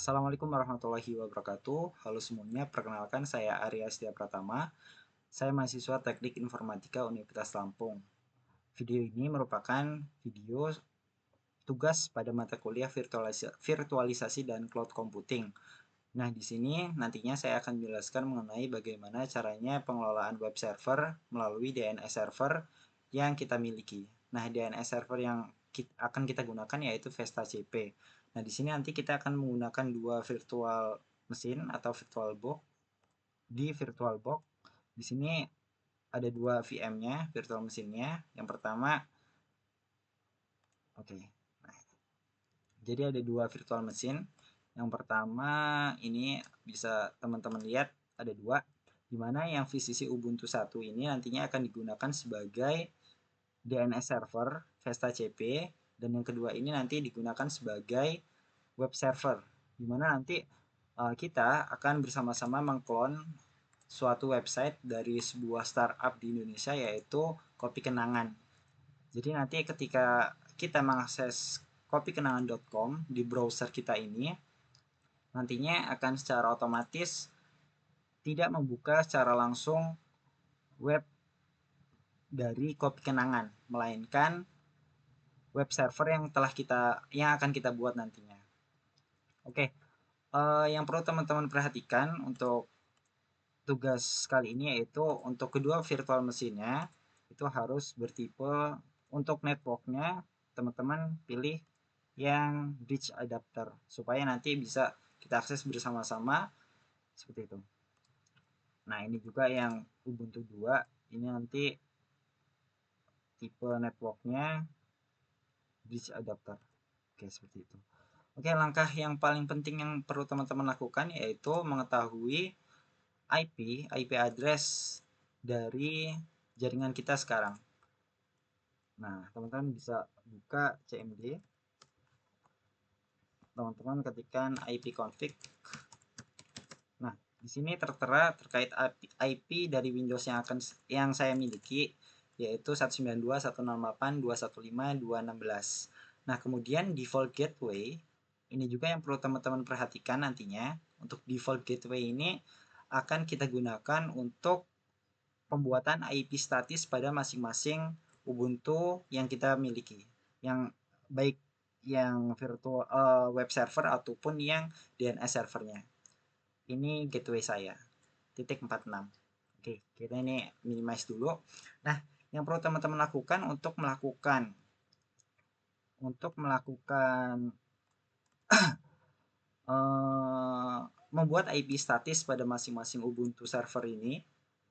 Assalamualaikum warahmatullahi wabarakatuh. Halo semuanya, perkenalkan saya Arya Setia Pratama. Saya mahasiswa Teknik Informatika Universitas Lampung. Video ini merupakan video tugas pada mata kuliah virtualisasi dan cloud computing. Nah, di sini nantinya saya akan menjelaskan mengenai bagaimana caranya pengelolaan web server melalui DNS server yang kita miliki. Nah, DNS server yang akan kita gunakan yaitu Vesta CP. Nah, di sini nanti kita akan menggunakan dua virtual mesin atau virtual box. Di virtual box di sini ada dua VM-nya, virtual mesinnya. Yang pertama, oke. Nah, jadi ada dua virtual mesin. Yang pertama ini bisa teman-teman lihat ada dua, dimana yang VCC Ubuntu 1 ini nantinya akan digunakan sebagai DNS server Vesta CP, dan yang kedua ini nanti digunakan sebagai web server, dimana nanti kita akan bersama-sama mengklon suatu website dari sebuah startup di Indonesia yaitu Kopi Kenangan. Jadi nanti ketika kita mengakses kopikenangan.com di browser kita ini, nantinya akan secara otomatis tidak membuka secara langsung web dari Kopi Kenangan, melainkan web server yang akan kita buat nantinya. Oke, yang perlu teman-teman perhatikan untuk tugas kali ini yaitu untuk kedua virtual mesinnya itu harus bertipe, untuk networknya teman-teman pilih yang bridge adapter supaya nanti bisa kita akses bersama-sama seperti itu. Nah, ini juga yang Ubuntu 2 ini nanti tipe networknya bridge adapter. Oke, seperti itu. Oke, langkah yang paling penting yang perlu teman-teman lakukan yaitu mengetahui IP address dari jaringan kita sekarang. Nah, teman-teman bisa buka CMD. Teman-teman ketikkan ipconfig. Nah, di sini tertera terkait IP dari Windows yang saya miliki yaitu 192.168.215.216. Nah, kemudian default gateway ini juga yang perlu teman-teman perhatikan nantinya. Untuk default gateway ini akan kita gunakan untuk pembuatan IP statis pada masing-masing Ubuntu yang kita miliki, yang baik yang virtual web server ataupun yang DNS servernya. Ini gateway saya titik 46. Oke, kita ini minimize dulu. Nah, yang perlu teman-teman lakukan untuk melakukan membuat IP statis pada masing-masing Ubuntu server ini,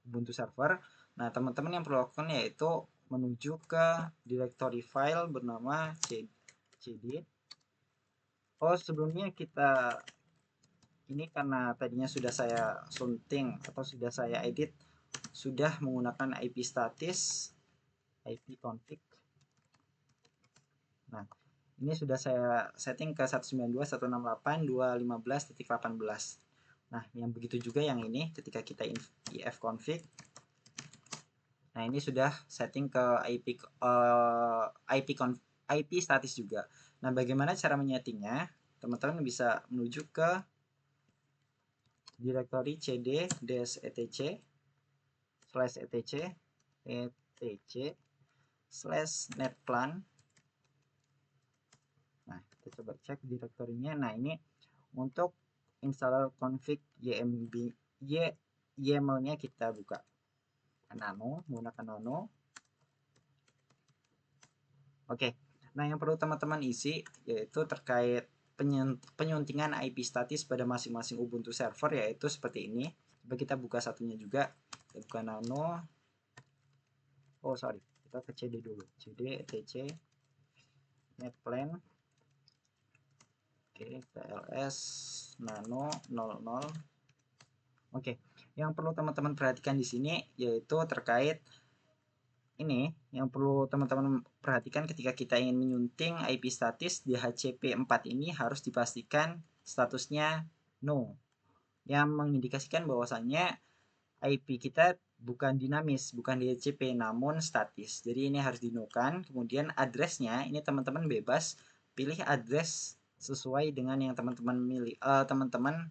Ubuntu server. Nah, teman-teman yang perlu lakukan yaitu menuju ke directory file bernama cd. Oh, sebelumnya kita ini karena tadinya sudah saya sunting atau sudah saya edit, sudah menggunakan IP statis, IP config. Nah, ini sudah saya setting ke 192.168.215.18. Nah, yang begitu juga yang ini ketika kita ifconfig. Nah, ini sudah setting ke IP statis juga. Nah, bagaimana cara menyetingnya? Teman-teman bisa menuju ke directory cd -etc /etc/netplan. Nah, kita coba cek direktorinya. Nah, ini untuk installer config YAML-nya kita buka menggunakan nano. Oke. Nah, yang perlu teman-teman isi yaitu terkait penyuntingan IP statis pada masing-masing Ubuntu server yaitu seperti ini. Coba kita buka satunya juga. Kita buka nano. Oh, sorry. Kita ke CD dulu. CD etc netplan. Oke, TLS nano 00. Oke, yang perlu teman-teman perhatikan di sini yaitu terkait ini, yang perlu teman-teman perhatikan ketika kita ingin menyunting IP statis di HCP4 ini harus dipastikan statusnya no, yang mengindikasikan bahwasannya IP kita bukan dinamis, bukan DHCP, namun statis. Jadi ini harus di no kan. Kemudian addressnya, ini teman-teman bebas pilih address sesuai dengan yang teman-teman teman-teman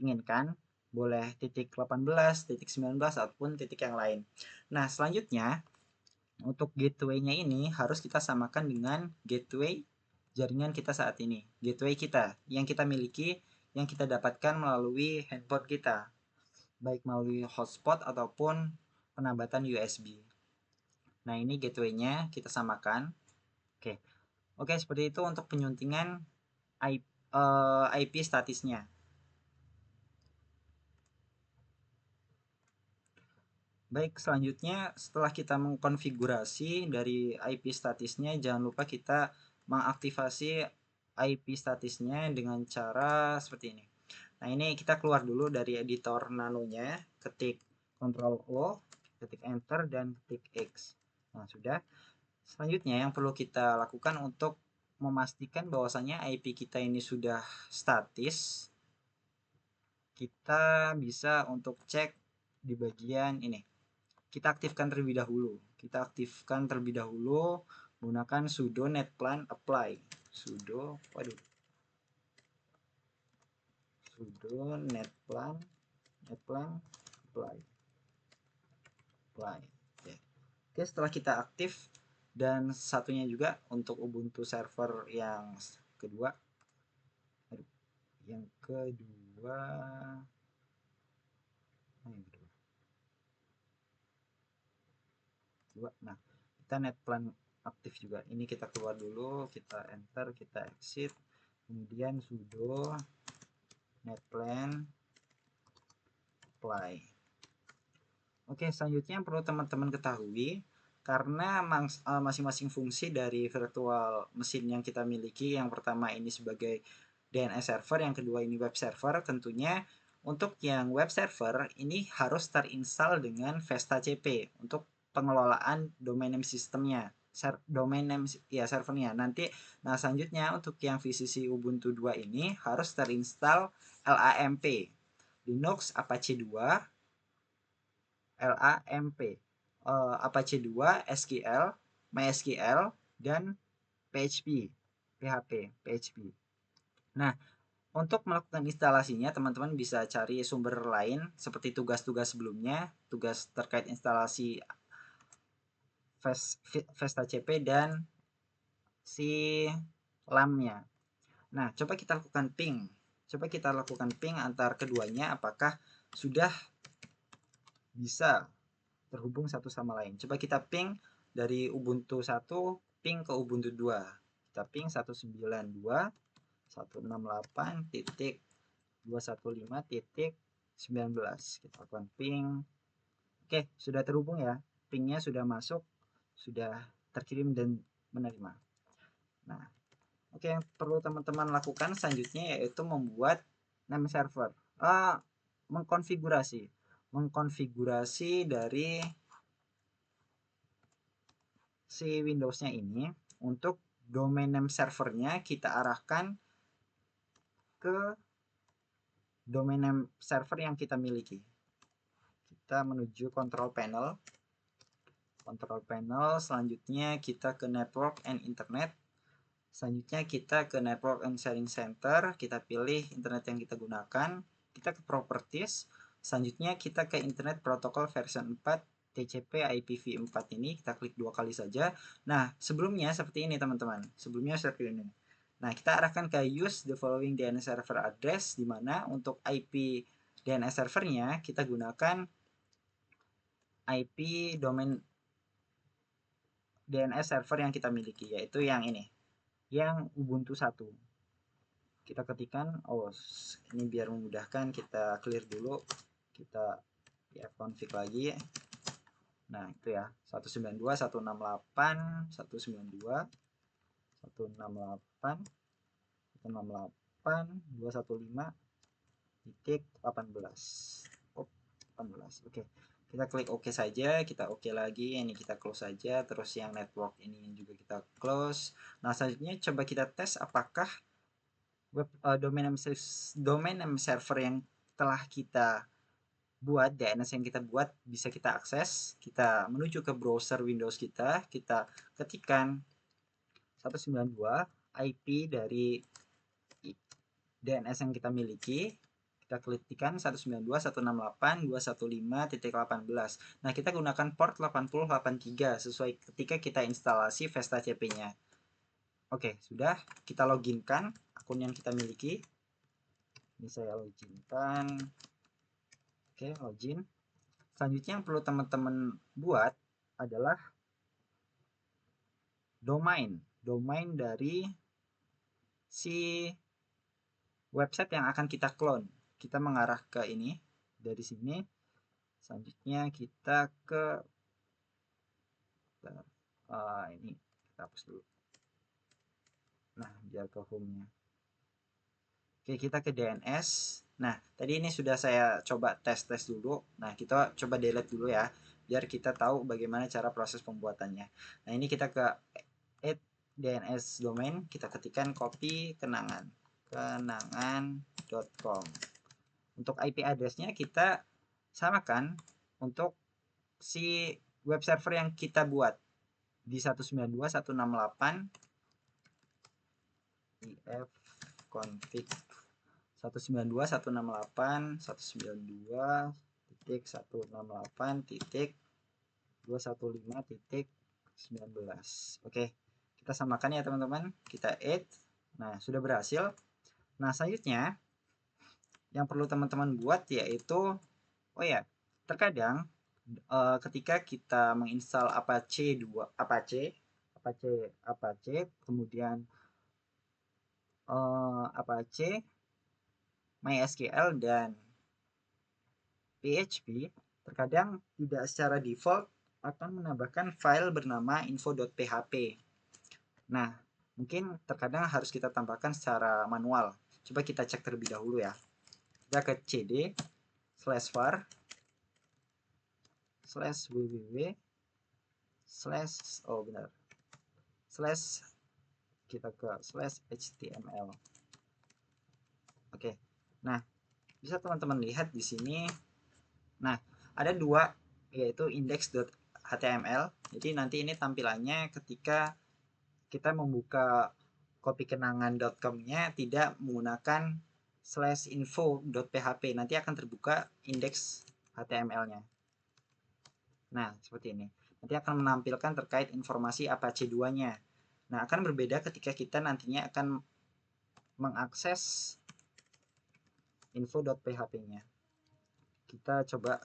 inginkan. Boleh titik 18, titik 19 ataupun titik yang lain. Nah, selanjutnya untuk gateway-nya ini harus kita samakan dengan gateway jaringan kita saat ini. Gateway kita yang kita miliki, yang kita dapatkan melalui handphone kita, baik melalui hotspot ataupun penambatan USB. Nah, ini gateway-nya kita samakan. Oke, seperti itu untuk penyuntingan IP statisnya. Baik, selanjutnya setelah kita mengkonfigurasi dari IP statisnya, jangan lupa kita mengaktifasi IP statisnya dengan cara seperti ini. Nah, ini kita keluar dulu dari editor nanonya, ketik Ctrl O, ketik Enter, dan ketik X. Nah, sudah. Selanjutnya yang perlu kita lakukan untuk memastikan bahwasannya IP kita ini sudah statis, kita bisa untuk cek di bagian ini. Kita aktifkan terlebih dahulu. Menggunakan sudo netplan apply. Sudo netplan apply. Oke, setelah kita aktif, dan satunya juga untuk Ubuntu server yang kedua. Nah, kita netplan aktif juga. Ini kita keluar dulu, kita enter, kita exit, kemudian sudo netplan apply. Oke, selanjutnya yang perlu teman-teman ketahui, karena masing-masing fungsi dari virtual mesin yang kita miliki, yang pertama ini sebagai DNS server, yang kedua ini web server, tentunya untuk yang web server ini harus terinstall dengan Vesta CP untuk pengelolaan domain name sistemnya, domain name ya servernya. Nanti nah selanjutnya untuk yang VCC Ubuntu 2 ini harus terinstall LAMP, Linux Apache 2, LAMP, Apache 2, SQL, MySQL, dan PHP. Nah, untuk melakukan instalasinya, teman-teman bisa cari sumber lain seperti tugas-tugas sebelumnya, tugas terkait instalasi Vesta CP dan si LAM-nya. Nah, coba kita lakukan ping. Antar keduanya apakah sudah bisa terhubung satu sama lain. Coba kita ping dari Ubuntu 1 ping ke Ubuntu 2. Kita ping 192.168.215.19. Kita lakukan ping. Oke, sudah terhubung ya. Pingnya sudah masuk, sudah terkirim dan menerima. Nah, oke, yang perlu teman-teman lakukan selanjutnya yaitu membuat name server. Mengkonfigurasi dari si Windows-nya ini untuk domain name servernya kita arahkan ke domain name server yang kita miliki. Kita menuju control panel, selanjutnya kita ke network and internet, selanjutnya kita ke network and sharing center, kita pilih internet yang kita gunakan, kita ke properties, selanjutnya kita ke internet protocol version 4 TCP IPv4 ini, kita klik 2 kali saja. Nah, sebelumnya seperti ini teman-teman. Nah, kita arahkan ke use the following DNS server address, di mana untuk IP DNS servernya kita gunakan IP domain DNS server yang kita miliki, yaitu yang ini, yang Ubuntu 1. Kita ketikkan, ini biar memudahkan, kita clear dulu, kita config lagi. Nah, itu ya, 192.168.215.18. Oke, kita klik OK saja, kita OK lagi, ini kita close saja, terus yang network ini juga kita close. Nah, selanjutnya coba kita tes apakah domain name server yang telah kita buat, DNS yang kita buat bisa kita akses. Kita menuju ke browser Windows kita ketikkan 192 IP dari DNS yang kita miliki, kita ketikkan 192.168.215.18. Nah, kita gunakan port 8083 sesuai ketika kita instalasi Vesta CP-nya. Oke, sudah. Kita loginkan akun yang kita miliki. Ini saya loginkan. Oke, login. Selanjutnya yang perlu teman-teman buat adalah domain dari si website yang akan kita clone. Kita mengarah ke ini dari sini. Selanjutnya kita ke ini kita hapus dulu. Nah, biar ke home-nya. Oke, kita ke DNS. Nah, tadi ini sudah saya coba tes dulu. Nah, kita coba delete dulu ya, biar kita tahu bagaimana cara proses pembuatannya. Nah, ini kita ke add DNS domain, kita ketikkan copy kenangan.com. Untuk IP address-nya kita samakan untuk si web server yang kita buat di 192.168 ifconfig 192.168.192.168.215.19. Oke, kita samakan ya teman-teman, kita add. Nah, sudah berhasil. Nah, selanjutnya yang perlu teman-teman buat yaitu, oh ya, terkadang ketika kita menginstal Apache kemudian Apache, MySQL dan PHP, terkadang tidak secara default akan menambahkan file bernama info.php. Nah, mungkin terkadang harus kita tambahkan secara manual. Coba kita cek terlebih dahulu ya. Kita ke cd/var/www/ kita ke /html. Oke. Nah, bisa teman-teman lihat di sini. Nah, ada dua, yaitu index.html. Jadi nanti ini tampilannya ketika kita membuka copykenangan.com-nya tidak menggunakan /info.php. Nanti akan terbuka indeks HTML-nya. Nah, seperti ini. Nanti akan menampilkan terkait informasi Apache 2-nya. Nah, akan berbeda ketika kita nantinya akan mengakses info.php-nya. Kita coba,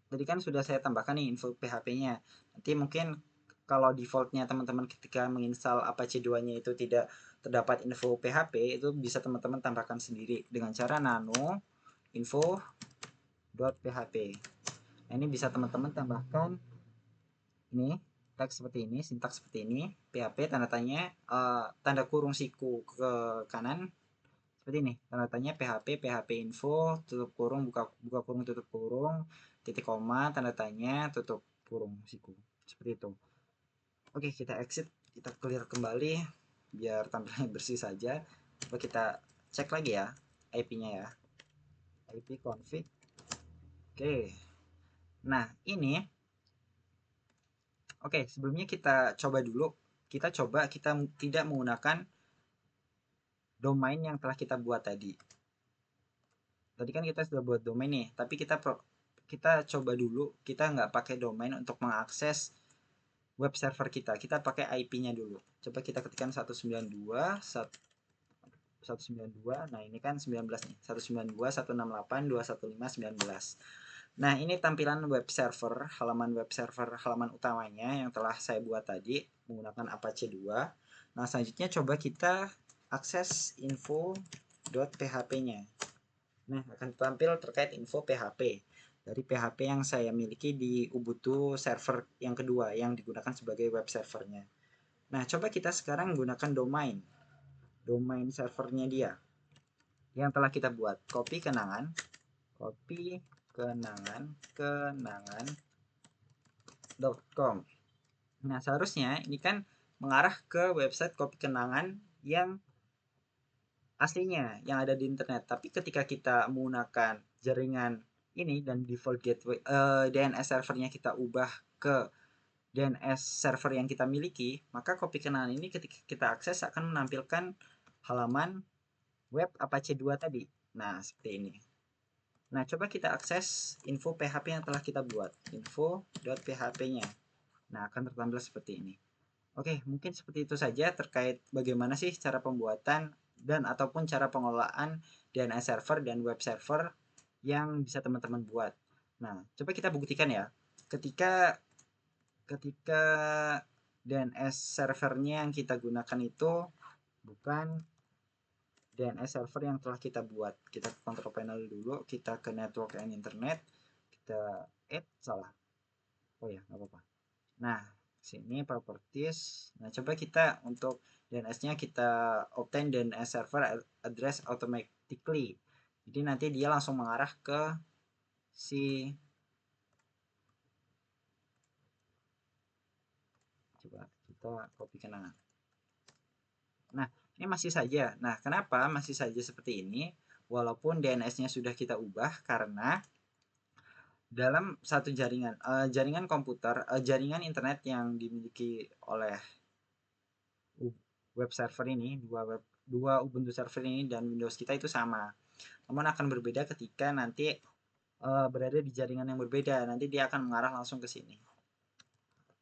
tadi kan sudah saya tambahkan nih info PHP-nya. Nanti mungkin kalau defaultnya teman-teman ketika menginstal Apache 2-nya itu tidak terdapat info PHP, itu bisa teman-teman tambahkan sendiri dengan cara nano info.php. Nah, ini bisa teman-teman tambahkan ini teks seperti ini, sintaks seperti ini, PHP tanda tanya tanda kurung siku ke kanan seperti ini, tanda tanya PHP info tutup kurung buka kurung tutup kurung titik koma tanda tanya tutup kurung siku, seperti itu. Oke, kita exit, kita clear kembali biar tampilnya bersih saja. Coba kita cek lagi ya IP-nya ya, IP config. Oke, nah ini oke, sebelumnya kita coba dulu, kita tidak menggunakan domain yang telah kita buat tadi. Tadi kan kita sudah buat domain nih, tapi kita coba dulu, kita nggak pakai domain untuk mengakses web server kita. Kita pakai IP-nya dulu. Coba kita ketikkan 192, nah ini kan 19 nih, 192.168.215.19. Nah, ini tampilan web server, halaman utamanya yang telah saya buat tadi menggunakan Apache 2. Nah, selanjutnya coba kita akses info.php-nya. Nah, akan tampil terkait info PHP dari PHP yang saya miliki di Ubuntu server yang kedua yang digunakan sebagai web servernya. Nah, coba kita sekarang menggunakan domain servernya dia yang telah kita buat. Copy kenangan.com. Nah, seharusnya ini kan mengarah ke website copy kenangan yang aslinya yang ada di internet. Tapi ketika kita menggunakan jaringan ini dan default gateway DNS servernya kita ubah ke DNS server yang kita miliki, maka copy kenangan ini ketika kita akses akan menampilkan halaman web Apache 2 tadi. Nah, seperti ini. Nah, coba kita akses info PHP yang telah kita buat. Info.php-nya. Nah, akan tertampil seperti ini. Oke, mungkin seperti itu saja terkait bagaimana sih cara pembuatan dan ataupun cara pengelolaan DNS server dan web server yang bisa teman-teman buat. Nah, coba kita buktikan ya. Ketika ketika DNS servernya yang kita gunakan itu bukan DNS server yang telah kita buat. Kita ke control panel dulu, kita ke network and internet, kita salah. Oh ya, nggak apa-apa. Nah, sini properties. Nah, coba kita untuk DNS-nya kita obtain DNS server address automatically. Jadi nanti dia langsung mengarah ke si, coba kita copy kenangan. Nah, ini masih saja. Nah, kenapa masih saja seperti ini? Walaupun DNS-nya sudah kita ubah karena dalam satu jaringan komputer, jaringan internet yang dimiliki oleh web server ini, dua Ubuntu server ini dan Windows kita itu sama. Namun akan berbeda ketika nanti berada di jaringan yang berbeda. Nanti dia akan mengarah langsung ke sini.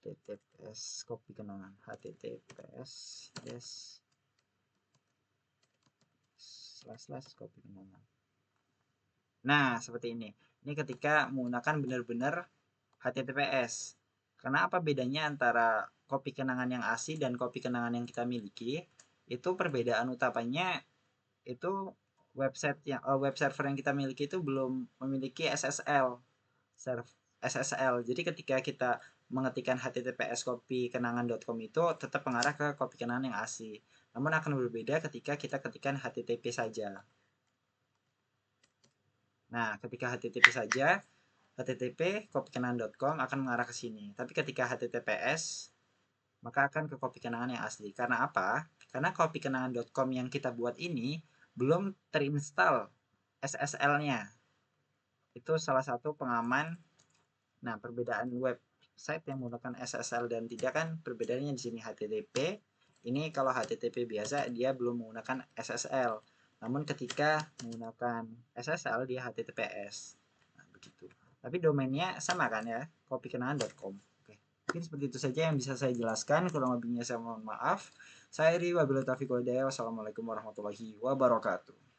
https copy kenangan https yes / copy kenangan. Nah, seperti ini. Ini ketika menggunakan benar-benar HTTPS. Karena apa bedanya antara kopi kenangan yang asli dan kopi kenangan yang kita miliki? Itu perbedaan utamanya itu web server yang kita miliki itu belum memiliki SSL. Jadi ketika kita mengetikkan https copy kenangan.com itu tetap mengarah ke kopi kenangan yang asli. Namun akan berbeda ketika kita ketikkan HTTP saja. Nah, ketika HTTP saja, http kopikenangan.com akan mengarah ke sini. Tapi ketika HTTPS, maka akan ke kopi kenangan yang asli. Karena apa? Karena kopikenangan.com yang kita buat ini belum terinstall SSL-nya. Itu salah satu pengaman. Nah, perbedaan website yang menggunakan SSL dan tidak kan perbedaannya di sini HTTP. Ini kalau HTTP biasa dia belum menggunakan SSL. Namun ketika menggunakan SSL dia HTTPS. Nah, begitu. Tapi domainnya sama kan ya, kopikenangan.com. Oke. Mungkin seperti itu saja yang bisa saya jelaskan. Kurang lebihnya saya mohon maaf. Saya Ri, wabillahi taufiq wal hidayah. Wassalamualaikum warahmatullahi wabarakatuh.